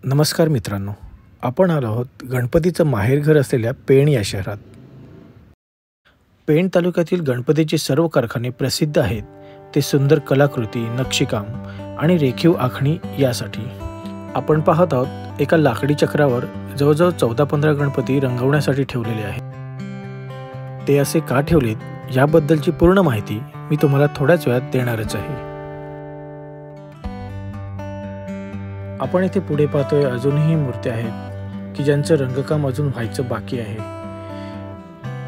नमस्कार मित्रांनो, आपण आलो आहोत गणपतीचं माहेरघर असलेल्या पेण या शहरात. पेण तालुक्यातील गणपतीचे सर्व कारखाने प्रसिद्ध आहेत. ते सुंदर कलाकृती, नक्षीकाम आणि रेखीव आखणी यासाठी. आपण पाहत आहोत एका लाकडी चक्रावर जवळजवळ 14-15 गणपती रंगवण्यासाठी ठेवलेले आहेत. ते असे का ठेवलेत याबद्दलची पूर्ण माहिती मी तुम्हाला थोड्याच वेळात देणारच आहे. आपण इथे पुढे पाहतोय अजूनही मूर्त्या आहेत की ज्यांचं रंगकाम अजून व्हायचं बाकी आहे.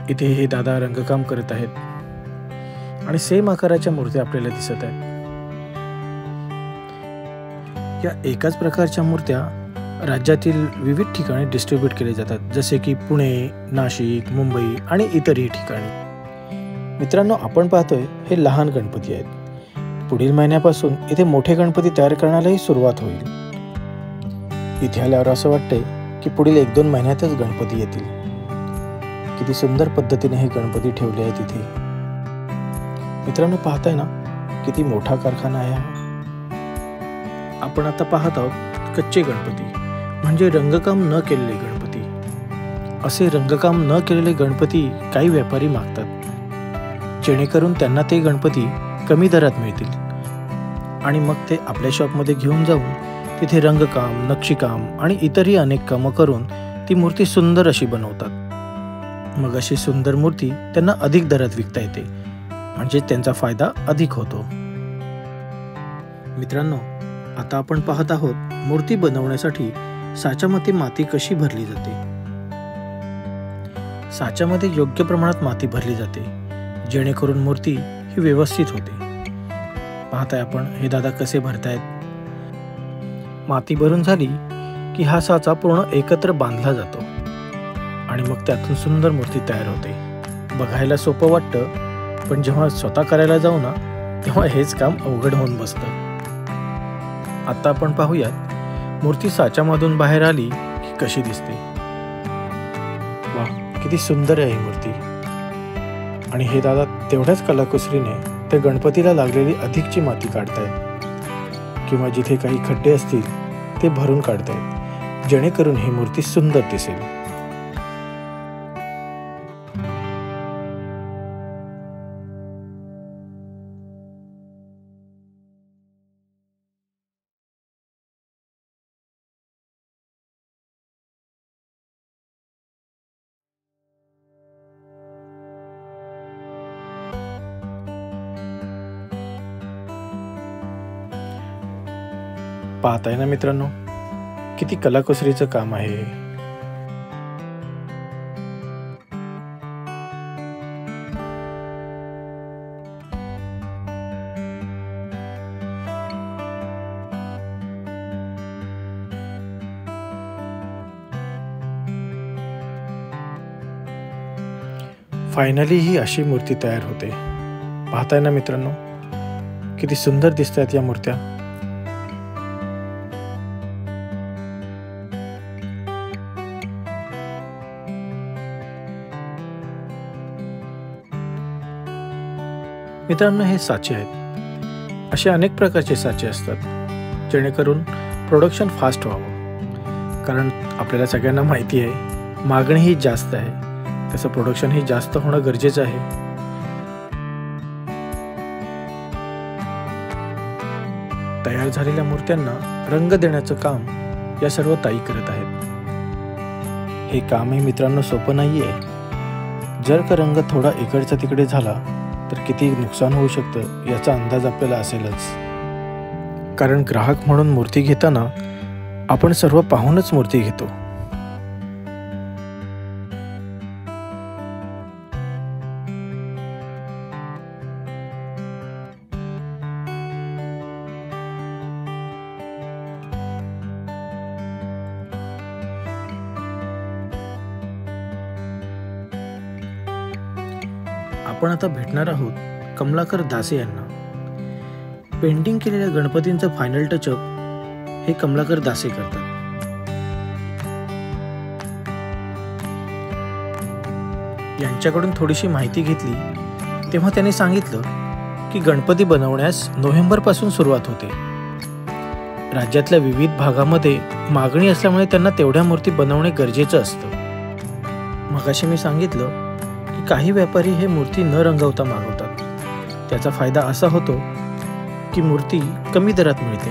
इथे हे दादा रंगकाम करत आहेत आणि सेम आकाराच्या मूर्त्या आपल्याला दिसत आहेत. या एकाच प्रकारच्या मूर्त्या राज्यातील विविध ठिकाणी डिस्ट्रीब्यूट केले जातात, जसे की पुणे, नाशिक, मुंबई आणि इतरही ठिकाणी. मित्रांनो, आपण पाहतोय हे लहान गणपती आहेत. पुढील महिन्यापासून इथे मोठे गणपती तयार करण्यालाही सुरुवात होईल. इथे आल्यावर असं वाटतंय की पुढील 1-2 महिन्यातच गणपती येतील. किती सुंदर पद्धतीने हे गणपती ठेवले आहेत इथे. मित्रांनो, पाहताय ना किती मोठा कारखाना आहे हा. आपण आता पाहत आहोत कच्चे गणपती, म्हणजे रंगकाम न केलेले गणपती. असे रंगकाम न केलेले गणपती काही व्यापारी मागतात, जेणेकरून त्यांना ते गणपती कमी दरात मिळतील आणि मग ते आपल्या शॉपमध्ये घेऊन जाऊन तिथे रंगकाम, नक्षीकाम आणि इतरही अनेक कामं करून ती मूर्ती सुंदर अशी बनवतात. मग अशी सुंदर मूर्ती त्यांना अधिक दरात विकता येते, म्हणजे त्यांचा फायदा अधिक होतो. मित्रांनो, आता आपण पाहत आहोत मूर्ती बनवण्यासाठी साच्यामध्ये माती कशी भरली जाते. साच्यामध्ये योग्य प्रमाणात माती भरली जाते, जेणेकरून मूर्ती ही व्यवस्थित होते. पाहताय आपण हे दादा कसे भरतायत. माती भरून झाली की हा साचा पूर्ण एकत्र बांधला जातो आणि मग त्यातून सुंदर मूर्ती तयार होते. बघायला सोपं वाटतं, पण जेव्हा स्वतः करायला जाऊ ना तेव्हा हेच काम अवघड होऊन बसतं. आता आपण पाहूयात मूर्ती साच्यामधून बाहेर आली की कशी दिसते. वा, किती सुंदर आहे ही मूर्ती. आणि हे दादा तेवढ्याच कलाकुसरीने त्या गणपतीला लागलेली अधिकची माती काढतायत किंवा जिथे काही खड्डे असतील ते भरून काढतायत, जेणेकरून ही मूर्ती सुंदर दिसेल. पाहताय ना मित्रांनो, किती कलाकुसरीचं काम आहे. फायनली ही अशी मूर्ती तयार होते. पाहताय ना मित्रांनो, किती सुंदर दिसत आहेत या मूर्त्या. मित्रांनो, हे साचे आहेत. असे अनेक प्रकारचे साचे असतात, जेणेकरून प्रोडक्शन फास्ट व्हावं. कारण आपल्याला सगळ्यांना माहिती आहे मागणीही जास्त आहे, तसं प्रोडक्शनही जास्त होणं गरजेचं आहे. तयार झालेल्या मूर्त्यांना रंग देण्याचं काम या सर्व ताई करत आहेत. हे कामही मित्रांनो सोपं नाही आहे. जर का रंग थोडा इकडचा तिकडे झाला तर किती नुकसान होऊ शकतं याचा अंदाज आपल्याला असेलच. कारण ग्राहक म्हणून मूर्ती घेताना आपण सर्व पाहूनच मूर्ती घेतो. आपण आता भेटणार आहोत कमलाकर दासे यांना. पेंटिंग केलेल्या गणपतींचं फायनल टचअप हे कमलाकर दासे करतात. यांच्याकडून थोडीशी माहिती घेतली तेव्हा त्यांनी सांगितलं की गणपती बनवण्यास नोव्हेंबरपासून सुरुवात होते. राज्यातल्या विविध भागामध्ये मागणी असल्यामुळे त्यांना तेवढ्या मूर्ती बनवणे गरजेचं असतं. मगाशी मी सांगितलं की काही व्यापारी हे मूर्ती न रंगवता मागवतात. त्याचा फायदा असा होतो की मूर्ती कमी दरात मिळते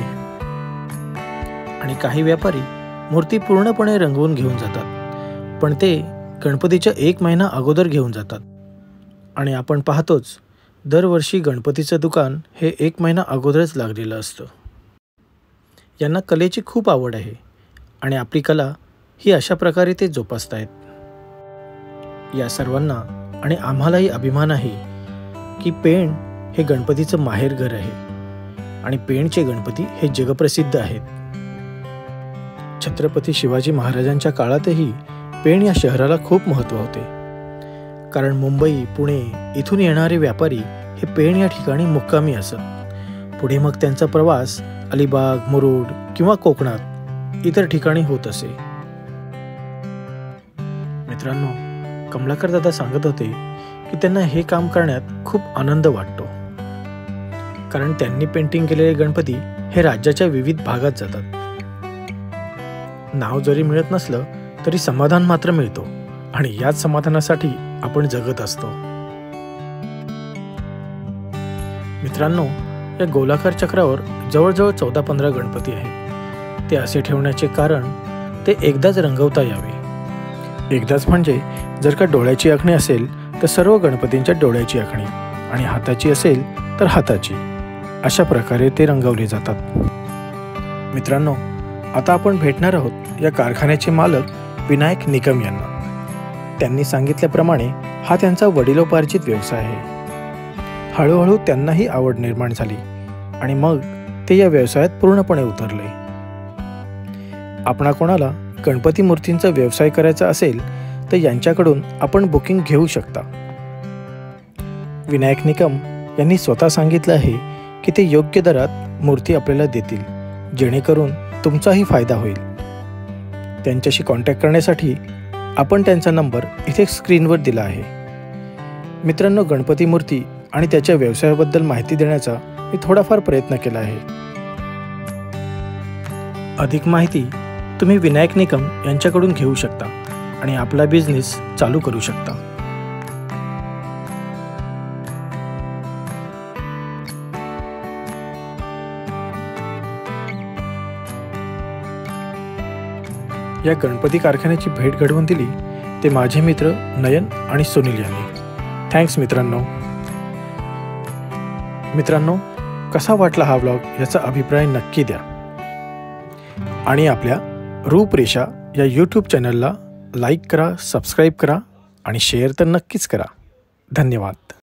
आणि काही व्यापारी मूर्ती पूर्णपणे रंगवून घेऊन जातात, पण ते गणपतीच्या 1 महिना अगोदर घेऊन जातात. आणि आपण पाहतोच दरवर्षी गणपतीचं दुकान हे 1 महिना अगोदरच लागलेलं असतं. यांना कलेची खूप आवड आहे आणि आपली कला ही अशा प्रकारे ते जोपासतायत. या सर्वांना आणि आम्हालाही अभिमान आहे की पेण हे गणपतीचं माहेरघर आहे आणि पेणचे गणपती हे जगप्रसिद्ध आहेत. छत्रपती शिवाजी महाराजांच्या काळातही पेण या शहराला खूप महत्त्व होते, कारण मुंबई, पुणे इथून येणारे व्यापारी हे पेण या ठिकाणी मुक्कामी असत. पुढे मग त्यांचा प्रवास अलिबाग, मुरुड किंवा कोकणात इतर ठिकाणी होत असे. मित्रांनो, कमलाकर दादा सांगत होते की त्यांना हे काम करण्यात खूप आनंद वाटतो, कारण त्यांनी पेंटिंग केलेले गणपती हे राज्याच्या विविध भागात जातात. नाव जरी मिळत नसलं तरी समाधान मात्र मिळतो आणि याच समाधानासाठी आपण जगत असतो. मित्रांनो, या गोलाकार चक्रावर जवळजवळ 14-15 गणपती आहेत. ते असे ठेवण्याचे कारण ते एकदाच रंगवता यावे. एकदाच म्हणजे जर का डोळ्याची आखणी असेल तर सर्व गणपतींच्या डोळ्याची आखणी, आणि हाताची असेल तर हाताची, अशा प्रकारे ते रंगवले जातात. मित्रांनो, आता आपण भेटणार आहोत या कारखान्याचे मालक विनायक निकम यांना. त्यांनी सांगितल्याप्रमाणे हा त्यांचा वडिलोपार्जित व्यवसाय आहे. हळूहळू त्यांनाही आवड निर्माण झाली आणि मग ते या व्यवसायात पूर्णपणे उतरले. आपणा कोणाला गणपती मूर्तींचा व्यवसाय करायचा असेल तर यांच्याकडून आपण बुकिंग घेऊ शकता. विनायक निकम यांनी स्वतः सांगितलं आहे की ते योग्य दरात मूर्ती आपल्याला देतील, जेणेकरून तुमचाही फायदा होईल. त्यांच्याशी कॉन्टॅक्ट करण्यासाठी आपण त्यांचा नंबर इथे स्क्रीनवर दिला आहे. मित्रांनो, गणपती मूर्ती आणि त्याच्या व्यवसायाबद्दल माहिती देण्याचा मी थोडाफार प्रयत्न केला आहे. अधिक माहिती तुम्ही विनायक निकम यांच्याकडून घेऊ शकता आणि आपला बिझनेस चालू करू शकता. या गणपती कारखान्याची भेट घडवून दिली ते माझे मित्र नयन आणि सुनील यांनी. थँक्स मित्रांनो, कसा वाटला हा व्लॉग याचा अभिप्राय नक्की द्या आणि आपल्या रूपरेषा या यूट्यूब चॅनलला लाईक करा, सबस्क्राईब करा आणि शेअर तर नक्कीच करा. धन्यवाद.